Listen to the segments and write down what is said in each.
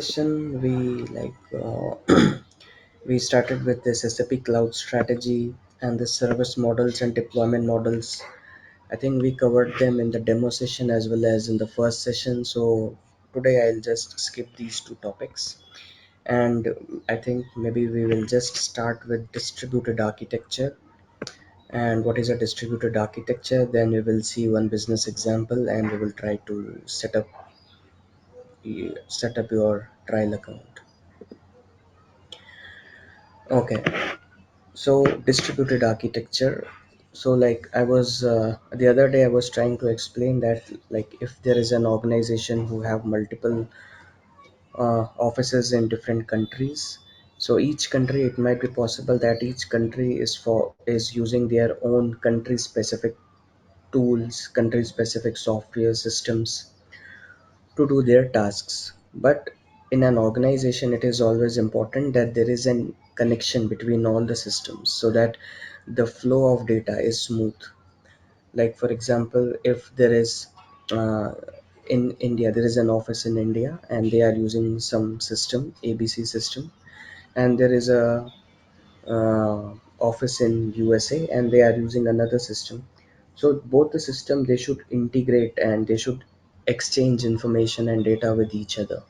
Session we started with this SAP cloud strategy and the service models and deployment models. I think we covered them in the demo session as well as in the first session. So today I'll just skip these two topics, and I think maybe we will just start with distributed architecture. And what is a distributed architecture? Then we will see one business example, and we will try to set up your trial account. Okay. So distributed architecture. So like I was the other day I was trying to explain that, like, if there is an organization who have multiple offices in different countries, so each country, it might be possible that each country is using their own country specific tools, country specific software systems to do their tasks. But in an organization, it is always important that there is a connection between all the systems so that the flow of data is smooth. Like, for example, if there is uh, in India, there is an office in India and they are using some system, ABC system, and there is a office in USA and they are using another system. So both the system, they should integrate and they should exchange information and data with each other.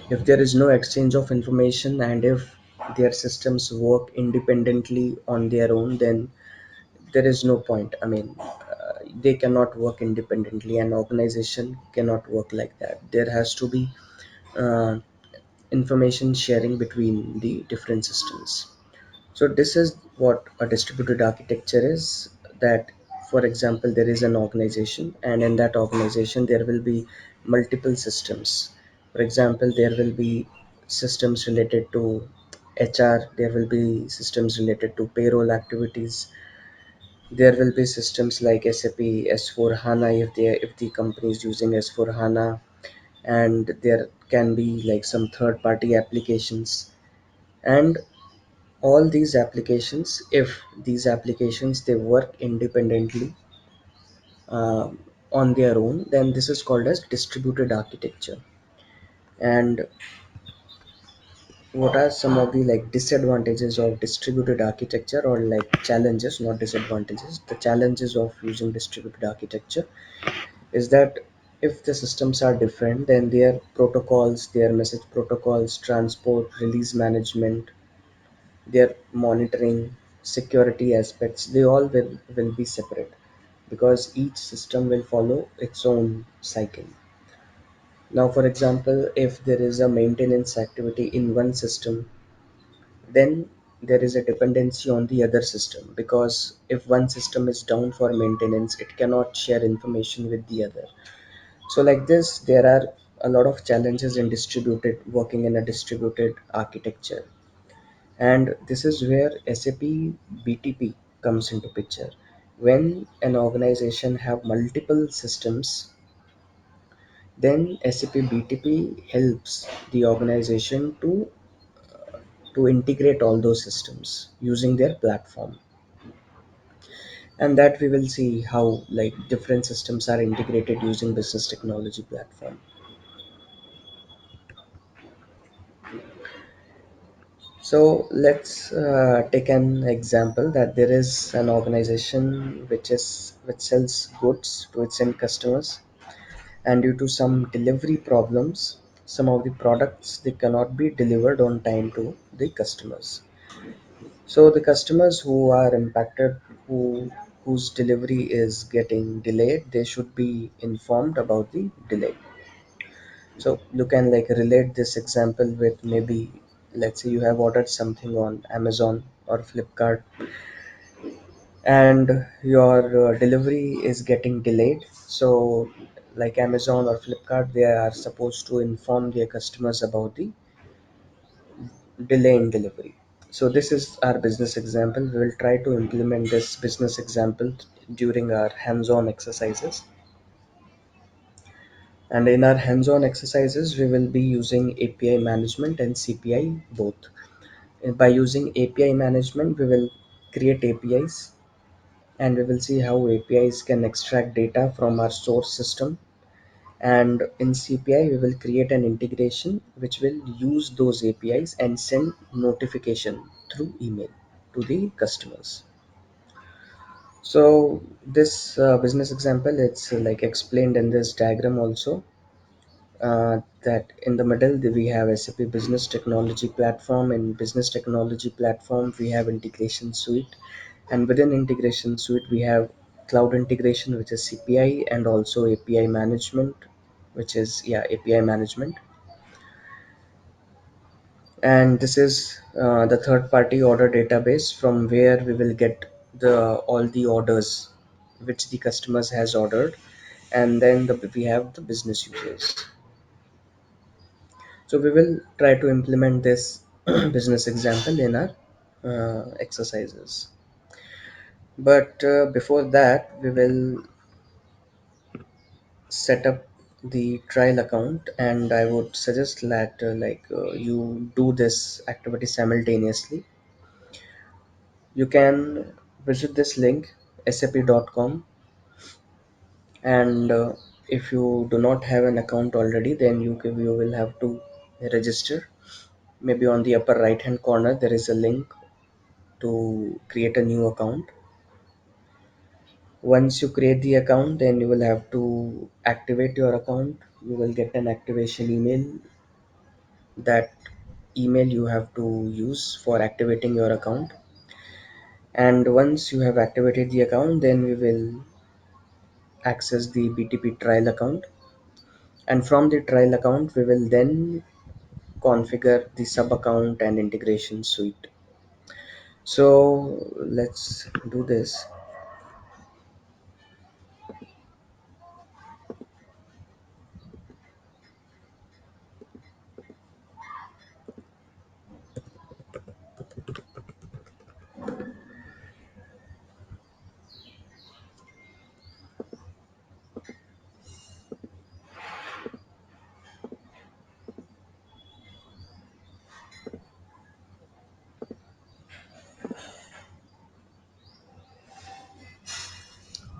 If there is no exchange of information and if their systems work independently on their own, then there is no point. I mean, they cannot work independently. An organization cannot work like that. There has to be uh, information sharing between the different systems. So this is what a distributed architecture is. That, for example, there is an organization, and in that organization there will be multiple systems. For example, there will be systems related to HR, there will be systems related to payroll activities, there will be systems like SAP S4 HANA if the company is using S4 HANA, and there can be like some third party applications. And all these applications, if these applications they work independently on their own, then this is called as distributed architecture. And what are some of the like disadvantages of distributed architecture, or like challenges, not disadvantages, the challenges of using distributed architecture is that if the systems are different, then their protocols, their message protocols, transport, release management, their monitoring, security aspects, they all will be separate because each system will follow its own cycle. Now, for example, if there is a maintenance activity in one system, then there is a dependency on the other system, because if one system is down for maintenance, it cannot share information with the other. So like this, there are a lot of challenges in distributed working in a distributed architecture. And this is where SAP BTP comes into picture. When an organization have multiple systems, then SAP BTP helps the organization to integrate all those systems using their platform. And that we will see how like different systems are integrated using business technology platform. So let's take an example that there is an organization which sells goods to its end customers, and due to some delivery problems, some of the products they cannot be delivered on time to the customers. So the customers who are impacted, whose delivery is getting delayed, they should be informed about the delay. So you can like relate this example with, maybe let's say you have ordered something on Amazon or Flipkart, and your delivery is getting delayed. So like Amazon or Flipkart, they are supposed to inform their customers about the delay in delivery. So this is our business example. We will try to implement this business example during our hands-on exercises. And in our hands-on exercises, we will be using API management and CPI both. And by using API management, we will create APIs, and we will see how APIs can extract data from our source system, And in CPI, we will create an integration which will use those APIs and send notification through email to the customers. So this business example, it's like explained in this diagram also, that in the middle we have SAP Business Technology Platform. In Business Technology Platform, we have Integration Suite, and within Integration Suite, we have Cloud Integration, which is CPI, and also API Management, which is API Management. And this is the third party order database from where we will get the all the orders which the customers has ordered, and then we have the business users. So we will try to implement this business example in our exercises. But before that, we will set up the trial account, and I would suggest that you do this activity simultaneously. You can visit this link sap.com, and if you do not have an account already, then you will have to register. Maybe on the upper right hand corner there is a link to create a new account. Once you create the account, then you will have to activate your account. You will get an activation email. That email you have to use for activating your account. And once you have activated the account, then we will access the BTP trial account. And from the trial account, we will then configure the sub account and integration suite. So let's do this.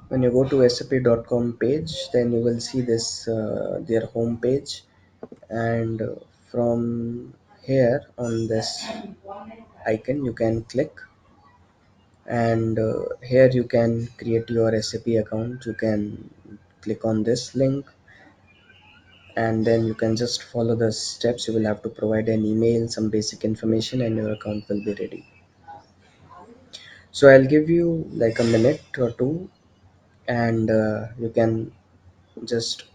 When you go to sap.com page, then you will see this their home page, and from here on this icon you can click, and here you can create your SAP account. You can click on this link, and then you can just follow the steps. You will have to provide an email, some basic information, and your account will be ready. So I'll give you like a minute or two, and you can just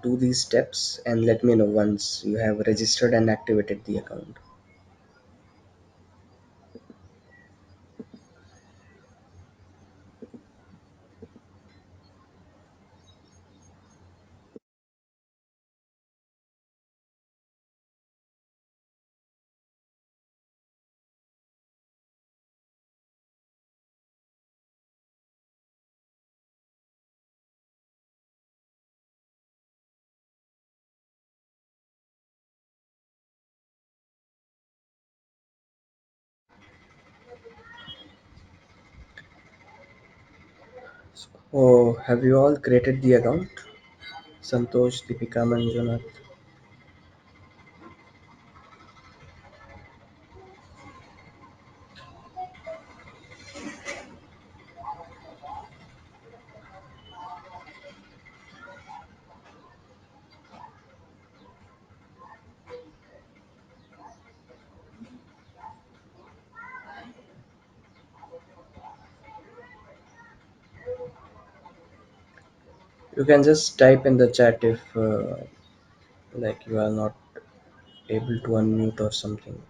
do these steps and let me know once you have registered and activated the account. Oh, have you all created the account? Santosh, Deepika, Manjunath. You can just type in the chat if like you are not able to unmute or something.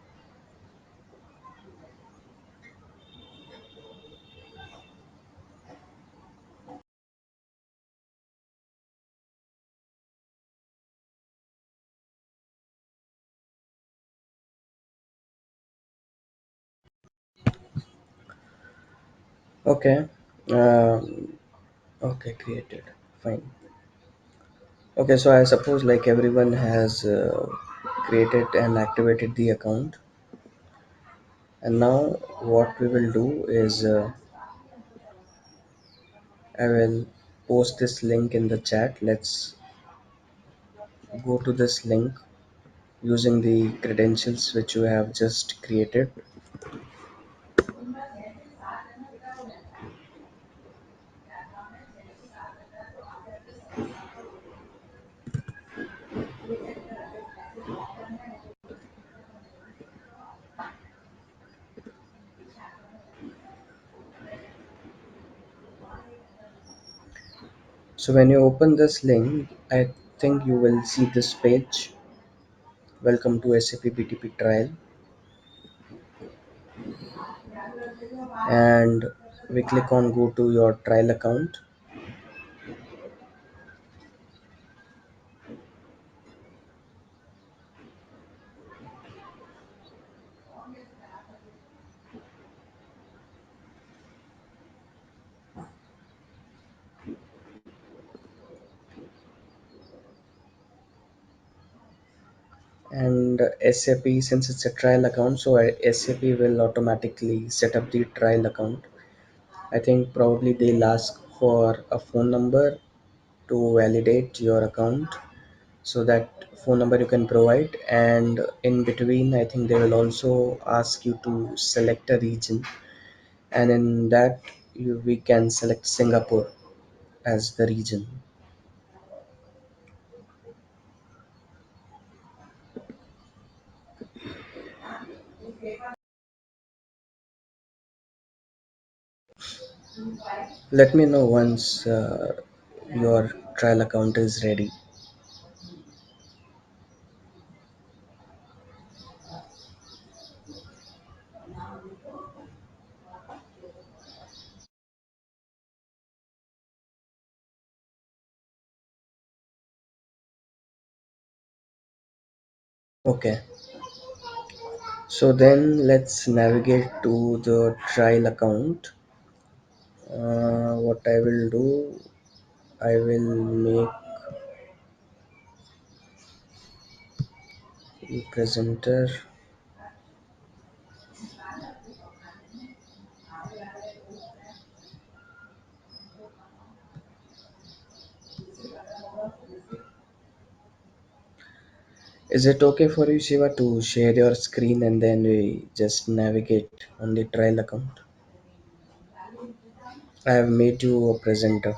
Okay. Okay, created. Fine. Okay, so I suppose like everyone has created and activated the account, and now what we will do is I will post this link in the chat. Let's go to this link using the credentials which you have just created. So when you open this link, I think you will see this page. Welcome to SAP BTP trial, and we click on go to your trial account. And SAP, since it's a trial account, so SAP will automatically set up the trial account. I think probably they'll ask for a phone number to validate your account, so that phone number you can provide, and in between I think they will also ask you to select a region, and in that we can select Singapore as the region. Let me know once your trial account is ready. Okay, so then let's navigate to the trial account. What I will do, I will make a presenter. Is it okay for you, Shiva, to share your screen and then we just navigate on the trial account? I have made you a presenter.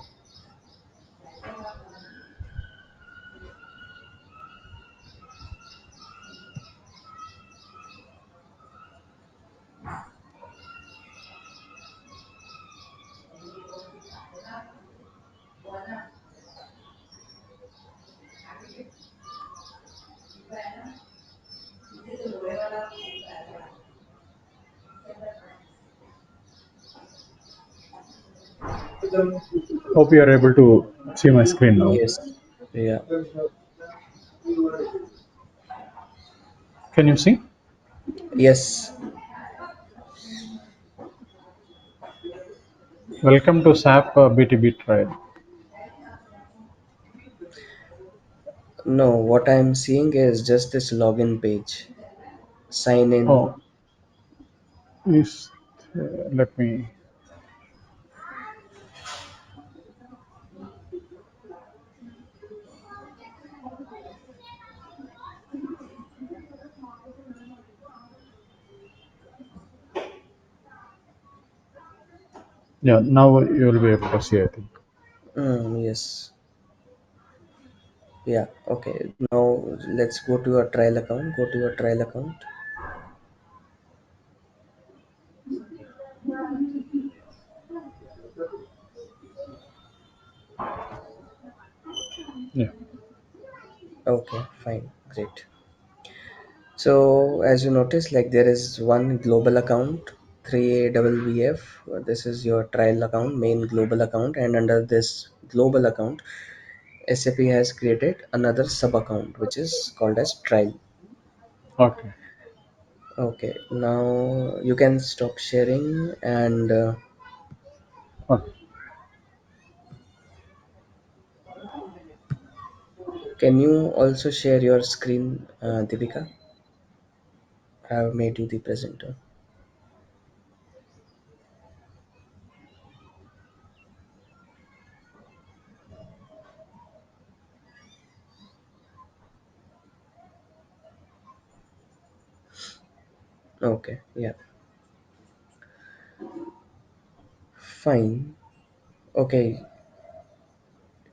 Hope you are able to see my screen now. Yes. Yeah. Can you see? Yes. Welcome to SAP BTB trial. No, what I'm seeing is just this login page. Sign in. Oh, is let me. Yeah, now you will be able to see. I think. Yes. Yeah. Okay. Now let's go to your trial account. Go to your trial account. Yeah. Okay. Fine. Great. So as you notice, like there is one global account, 3AWF. This is your trial account, main global account, and under this global account, SAP has created another sub account which is called as trial. Okay. Okay, now you can stop sharing, and Okay. can you also share your screen, Deepika? I have made you the presenter. Okay, yeah, fine. Okay,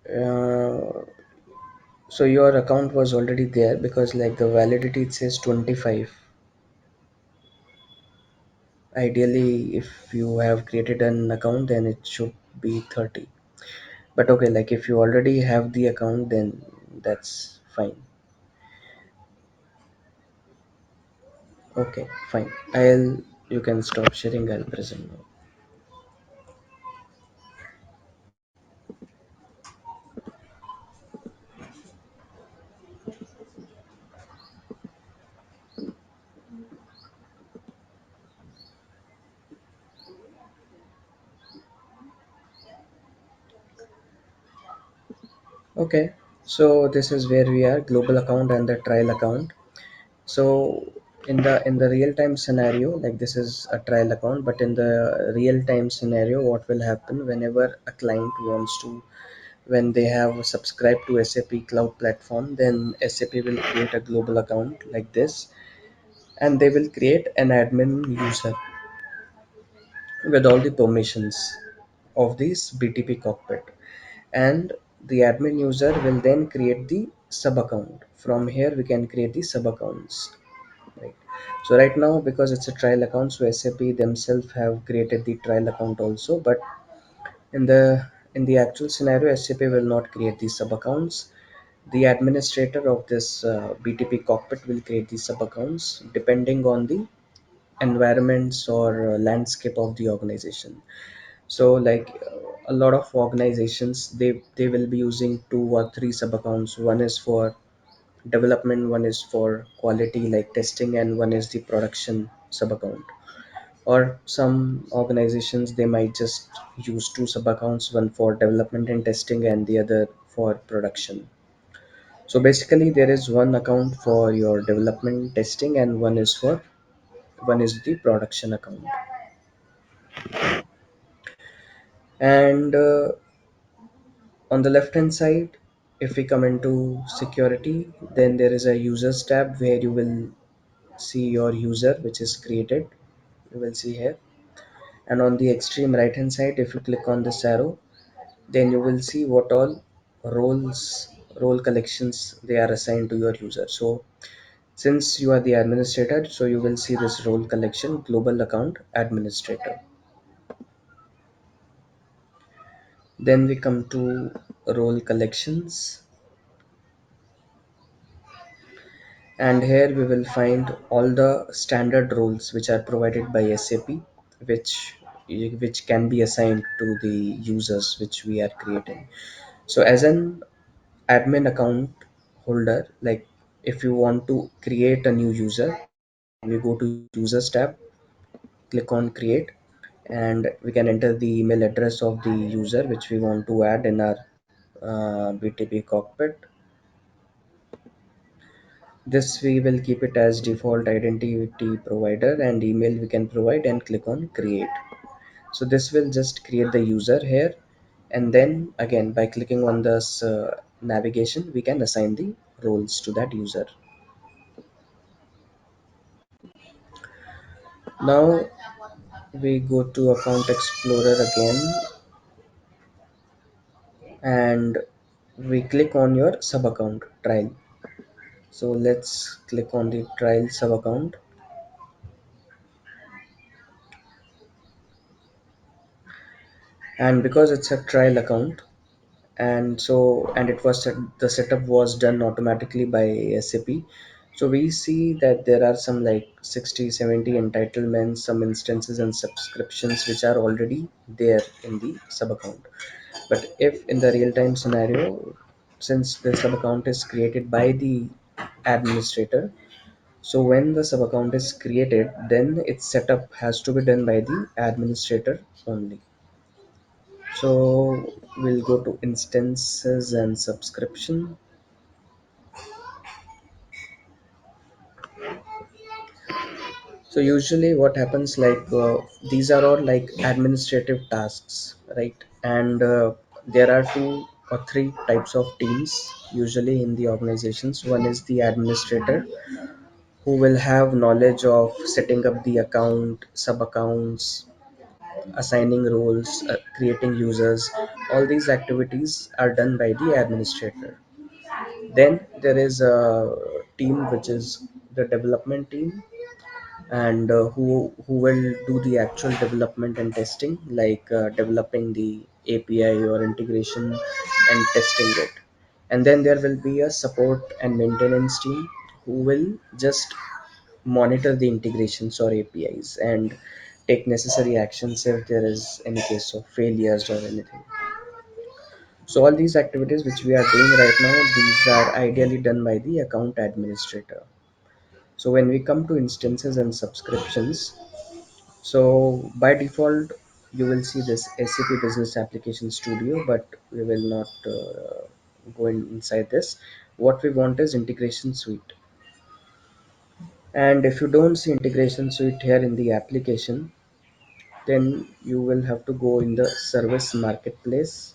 uh, so your account was already there because like the validity it says 25. Ideally, if you have created an account, then it should be 30. But okay, like if you already have the account, then that's fine. Okay, fine. You can stop sharing. I'll present now. Okay, so this is where we are, global account and the trial account. So in the real time scenario, like this is a trial account, but in the real time scenario, what will happen whenever a client wants to, when they have subscribed to SAP Cloud Platform, then SAP will create a global account like this, and they will create an admin user with all the permissions of this BTP cockpit, and the admin user will then create the sub account. From here we can create the sub accounts, right? So right now, because it's a trial account, so SAP themselves have created the trial account also, but in the in the actual scenario, SAP will not create the sub accounts. The administrator of this BTP cockpit will create the sub accounts depending on the environments or landscape of the organization. So like a lot of organizations, they will be using two or three sub accounts. One is for development, one is for quality like testing, and one is the production sub account. Or some organizations, they might just use two sub accounts, one for development and testing and the other for production. So basically there is one account for your development testing, and one is the production account. And on the left hand side, if we come into security, then there is a users tab where you will see your user which is created. You will see here. And on the extreme right hand side, if you click on this arrow, then you will see what all roles, role collections they are assigned to your user. So since you are the administrator, so you will see this role collection, global account administrator. Then we come to role collections, and here we will find all the standard roles which are provided by SAP, which which can be assigned to the users which we are creating. So as an admin account holder, like if you want to create a new user, we go to users tab, click on create, and we can enter the email address of the user which we want to add in our BTP cockpit. This we will keep it as default identity provider, and email we can provide, and click on create. So this will just create the user here, and then again by clicking on this navigation, we can assign the roles to that user. Now we go to account explorer again, and we click on your sub account trial. So let's click on the trial sub account, and because it's a trial account, and so and it was the setup was done automatically by SAP. So we see that there are some like 60-70 entitlements, some instances and subscriptions which are already there in the sub account. But if in the real time scenario, since the sub account is created by the administrator, so when the sub account is created, then its setup has to be done by the administrator only. So we'll go to instances and subscription. So usually what happens, like these are all like administrative tasks, right? And there are two or three types of teams usually in the organizations. One is the administrator who will have knowledge of setting up the account, sub accounts, assigning roles, creating users. All these activities are done by the administrator. Then there is a team which is the development team, and who will do the actual development and testing, like developing the API or integration and testing it. And then there will be a support and maintenance team who will just monitor the integrations or APIs and take necessary actions if there is any case of failures or anything. So all these activities which we are doing right now, these are ideally done by the account administrator. So when we come to instances and subscriptions, so by default, you will see this SAP Business Application Studio, but we will not go inside this. What we want is integration suite. And if you don't see integration suite here in the application, then you will have to go in the service marketplace.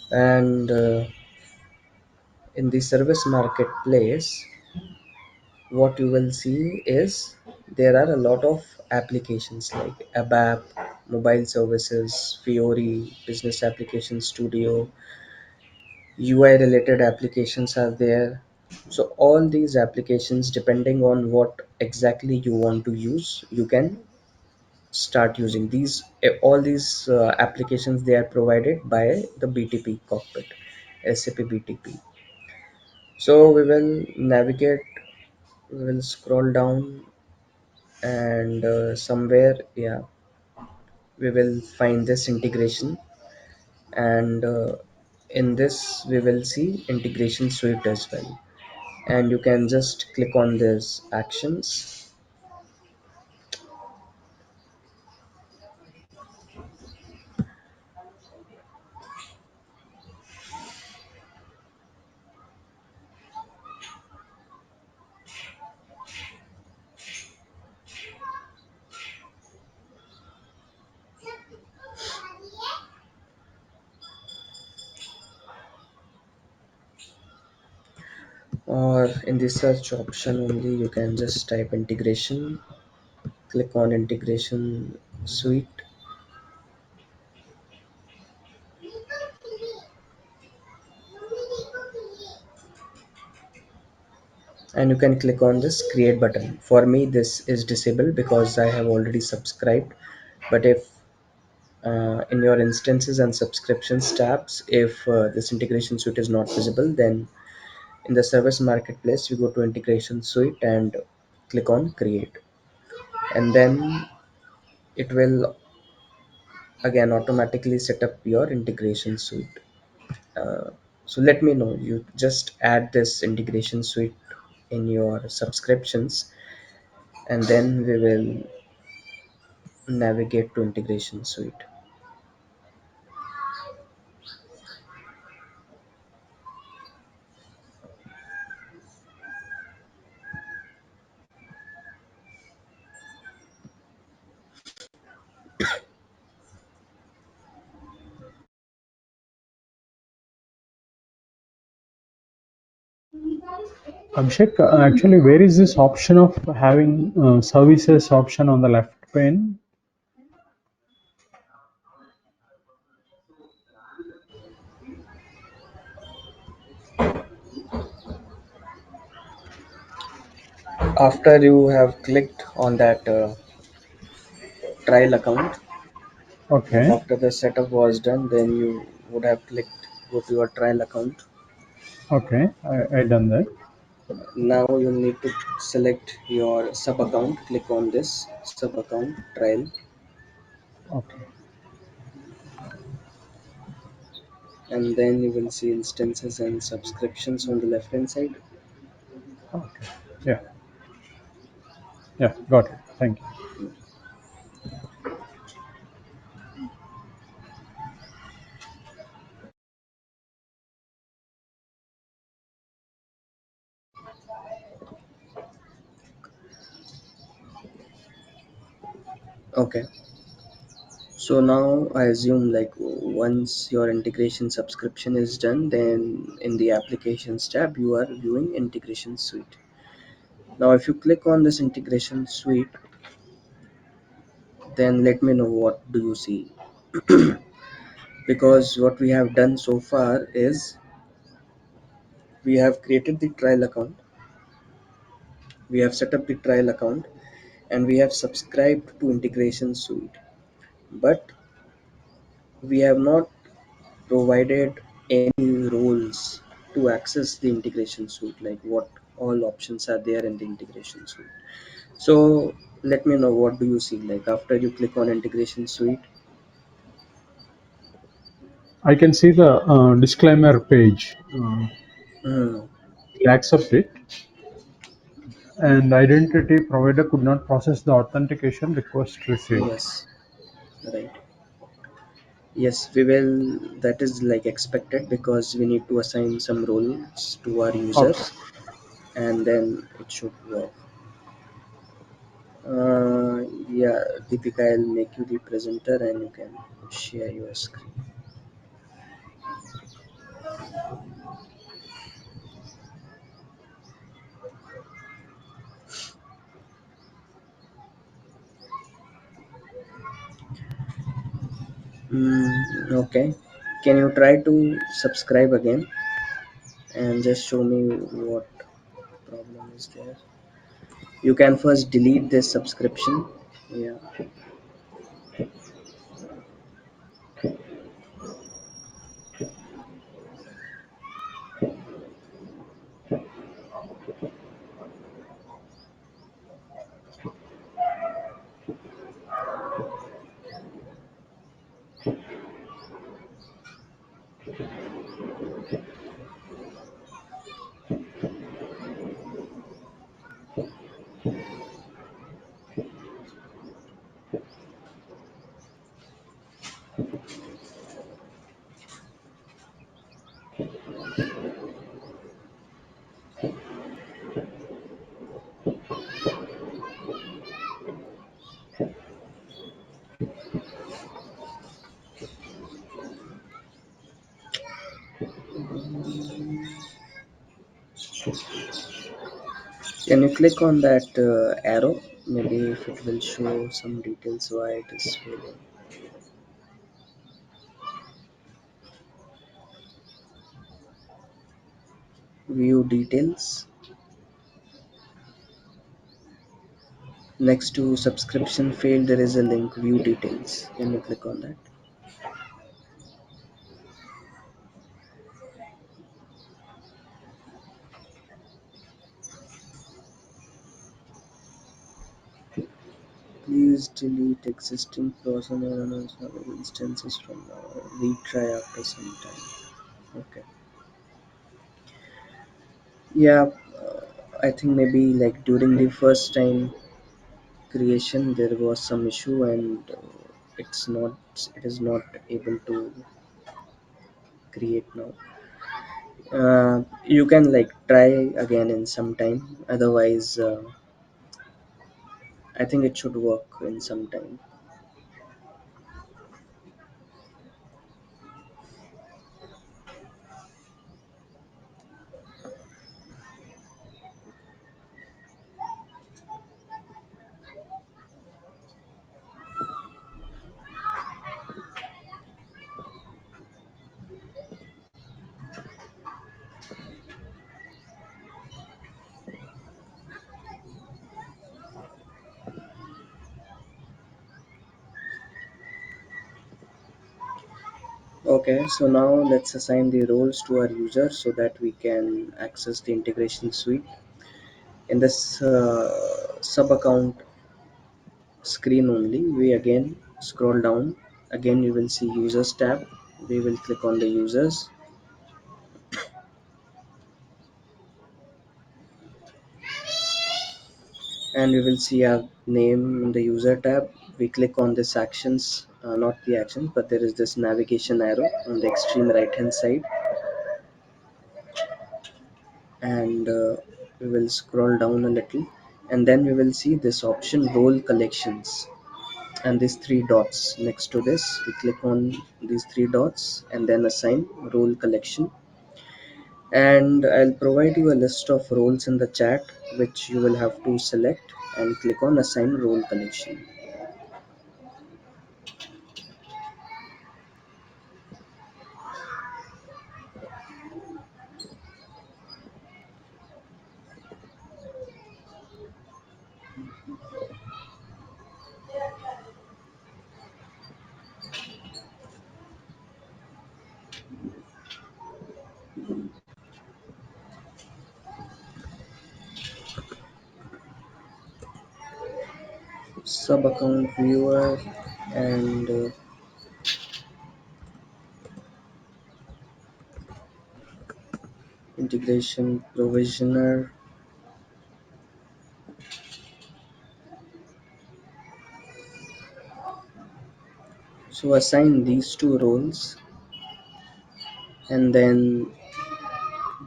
And in the service marketplace, what you will see is there are a lot of applications like ABAP, mobile services, Fiori, Business Application Studio, UI related applications are there. So all these applications, depending on what exactly you want to use, you can start using these. All these applications, they are provided by the BTP cockpit, SAP BTP. So we will navigate, we will scroll down, and somewhere, yeah, we will find this integration. And in this we will see integration suite as well, and you can just click on this actions. Or in the search option only, you can just type integration, click on integration suite, and you can click on this create button. For me, this is disabled because I have already subscribed. But if in your instances and subscriptions tabs, if this integration suite is not visible, then in the service marketplace you go to integration suite and click on create, and then it will again automatically set up your integration suite. So let me know, you just add this integration suite in your subscriptions, and then we will navigate to integration suite. Abhishek, actually, where is this option of having services option on the left pane? After you have clicked on that trial account, like Okay, after the setup was done, then you would have clicked go to your trial account. okay, I done that. Now you need to select your sub account, click on this sub account trial, Okay, and then you will see instances and subscriptions on the left hand side. okay, yeah, yeah, got it. Thank you. Okay. So now I assume like once your integration subscription is done, then in the applications tab you are viewing integration suite. Now if you click on this integration suite, then let me know what do you see. Because what we have done so far is we have created the trial account, we have set up the trial account, and we have subscribed to integration suite, but we have not provided any roles to access the integration suite, like what all options are there in the integration suite. So let me know what do you see like after you click on integration suite. I can see the disclaimer page. Hmm. Will accept it, and identity provider could not process the authentication request received. Yes, right. Yes, we will. That is like expected because we need to assign some roles to our Okay. users, and then it should work. Yeah, Deepika, I'll make you the presenter and you can share your screen. Okay. Can you try to subscribe again and just show me what problem is there? You can first delete this subscription. Yeah. Can you click on that arrow? Maybe if it will show some details why it is failing. View details. Next to subscription failed, there is a link view details. Can you click on that? Please delete existing person or uninstalled instances from now. Retry after some time. Okay. Yeah, I think maybe like during the first time creation there was some issue and it is not able to create now. You can like try again in some time. Otherwise, I think it should work in some time. Okay, so now let's assign the roles to our user so that we can access the integration suite. In this sub account screen only, we again scroll down. Again, you will see users tab. We will click on the users, and we will see our name in the user tab. We click on this actions, not the actions, but there is this navigation arrow on the extreme right hand side, and we will scroll down a little, and then we will see this option role collections. and these three dots next to this, we click on these three dots and then assign role collection. And I'll provide you a list of roles in the chat which you will have to select and click on assign role collection. Sub account viewer and integration provisioner. So assign these two roles, and then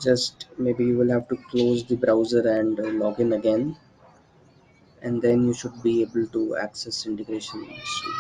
just maybe you will have to close the browser and log in again, and then you should be able to access integration suite.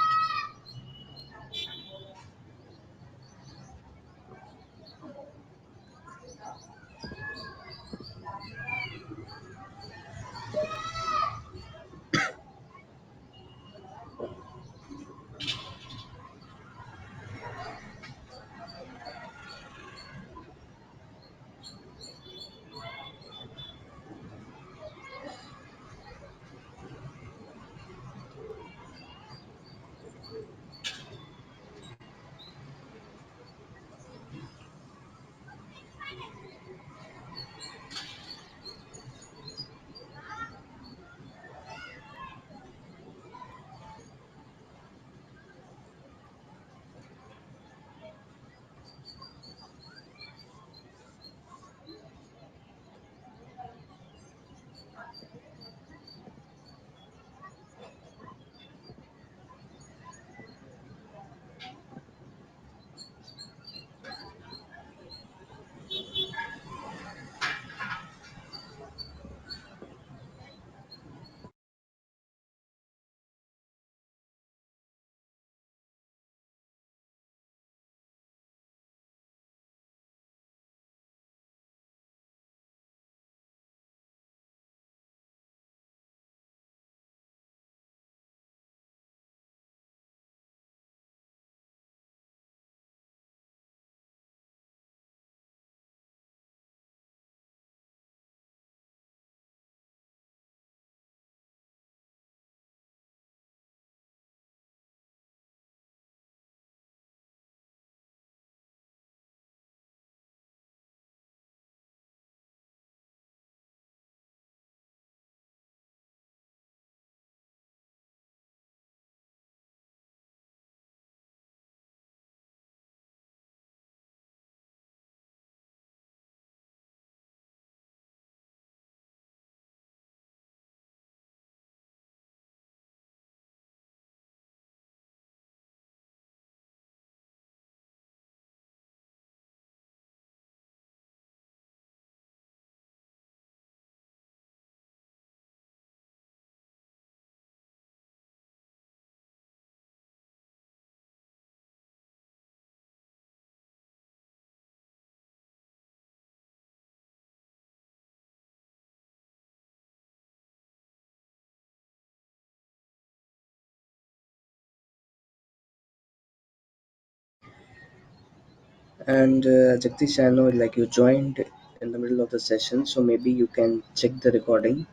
And Jagdish, I know like you joined in the middle of the session, so maybe you can check the recording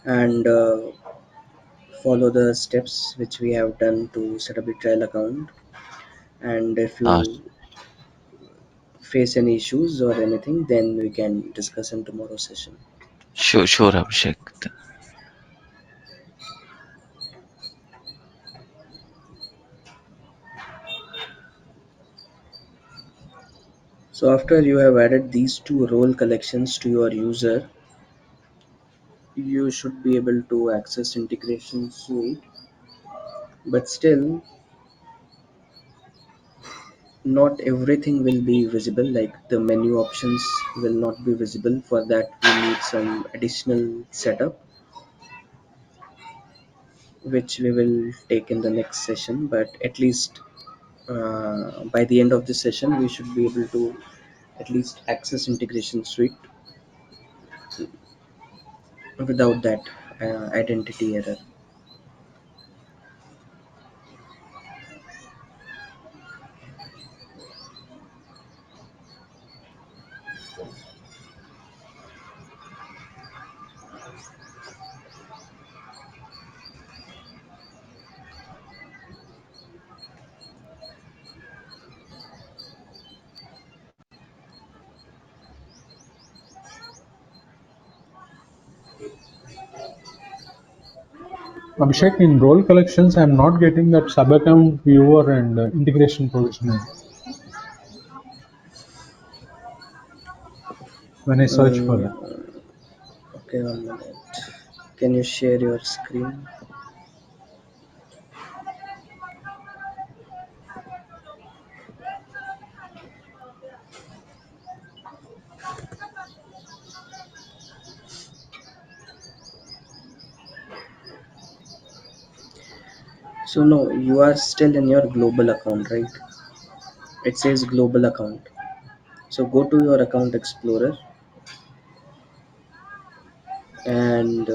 and follow the steps which we have done to set up the trial account. And if Uh, you face any issues or anything, then we can discuss in tomorrow's session. sure, Abhishek. So after you have added these two role collections to your user, you should be able to access integration suite, but still not everything will be visible, like the menu options will not be visible. For that we need some additional setup. which we will take in the next session. But at least by the end of this session, we should be able to at least access integration suite without that identity error. Abhishek, in role collections, I'm not getting that sub account viewer and integration provisioning when I search for that. Mm, okay, 1 minute. Can you share your screen? So no, you are still in your global account, right? It says global account. So go to your account explorer and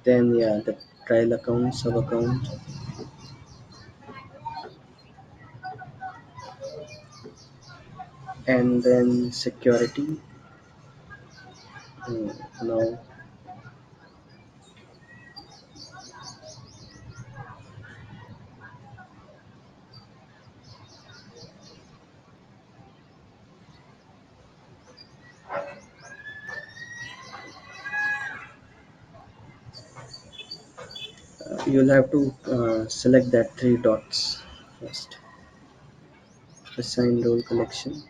then yeah, the trial account, sub account, and then security. Now you'll have to select that three dots first. Assign role collection.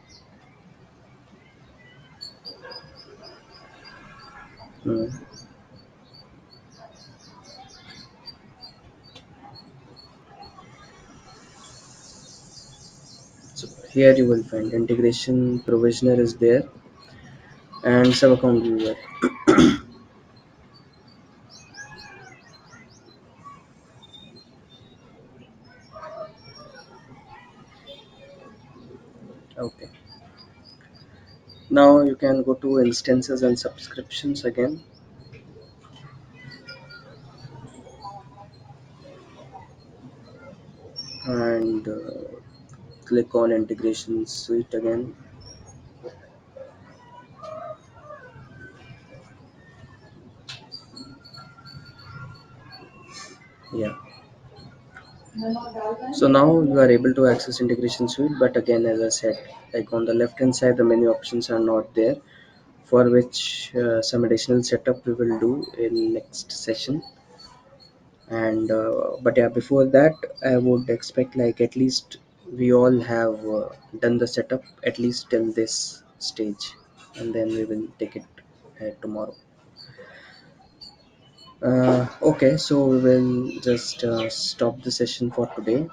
Hmm. So here you will find integration provisioner is there and sub account viewer. Okay. Now you can go to instances and subscriptions again, and click on integration suite again. Yeah. So now you are able to access integration suite, but again, as I said, like on the left hand side, the menu options are not there, for which some additional setup we will do in next session. And but yeah, before that, I would expect like at least we all have done the setup at least till this stage, and then we will take it tomorrow. Okay, so we will just stop the session for today.